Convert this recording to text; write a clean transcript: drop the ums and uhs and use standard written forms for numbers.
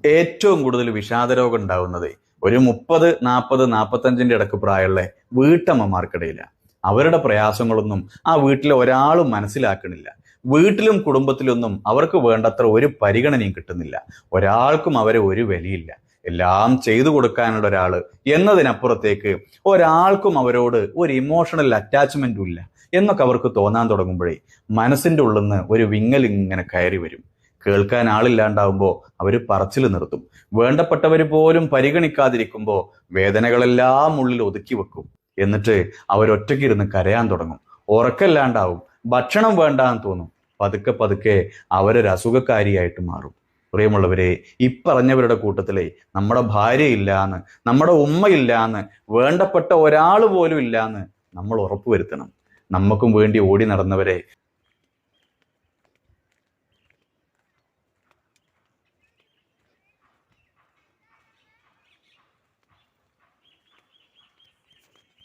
ഏറ്റവും കൂടുതൽ വിഷാദരോഗം ഉണ്ടാവുന്നത് ഒരു 30, 40, 45 ഇടക്ക് പ്രായമുള്ള വീട്ടമ്മമാർക്കിടയിലാണ്. അവരുടെ പ്രയാസങ്ങളൊന്നും ആ വീട്ടിലെ ഒരാളും മനസ്സിലാക്കണില്ല. വീട്ടിലും കുടുംബത്തിലൊന്നും അവർക്ക് വേണ്ടത്ര ഒരു പരിഗണനയും കിട്ടുന്നില്ല. ഒരാൾക്കും അവരെ ഒരു വിലയില്ല. എല്ലാം ചെയ്തു കൊടുക്കാനുള്ള ഒരാള് എന്നതിനപ്പുറത്തേക്ക് ഒരാൾക്കും അവരോട് ഒരു ഇമോഷണൽ അറ്റാച്ച്മെന്റും ഇല്ല എന്നൊക്കെ അവർക്ക് തോന്നാൻ തുടങ്ങുമ്പോഴേ മനസ്സിന്റെ ഉള്ളിൽ നിന്ന് ഒരു വിങ്ങൽ ഇങ്ങനെ കയറി വരും. കേൾക്കാൻ ആളില്ലാണ്ടാവുമ്പോൾ അവർ പറച്ചിൽ നിർത്തും. വേണ്ടപ്പെട്ടവർ പോലും പരിഗണിക്കാതിരിക്കുമ്പോൾ വേദനകളെല്ലാം ഉള്ളിൽ ഒതുക്കി വെക്കും. എന്നിട്ട് അവരൊറ്റയ്ക്കിരുന്ന് കരയാൻ തുടങ്ങും. ഉറക്കല്ലാണ്ടാവും, ഭക്ഷണം വേണ്ടാന്ന് തോന്നും. പതുക്കെ പതുക്കെ അവരൊരു അസുഖക്കാരിയായിട്ട് മാറും. പ്രിയമുള്ളവരെ, ഇപ്പറഞ്ഞവരുടെ കൂട്ടത്തിലെ നമ്മുടെ ഭാര്യ ഇല്ലാന്ന്, നമ്മുടെ ഉമ്മയില്ലാന്ന്, വേണ്ടപ്പെട്ട ഒരാൾ പോലും ഇല്ലാന്ന് നമ്മൾ ഉറപ്പുവരുത്തണം. നമുക്കും വേണ്ടി ഓടി നടന്നവരെ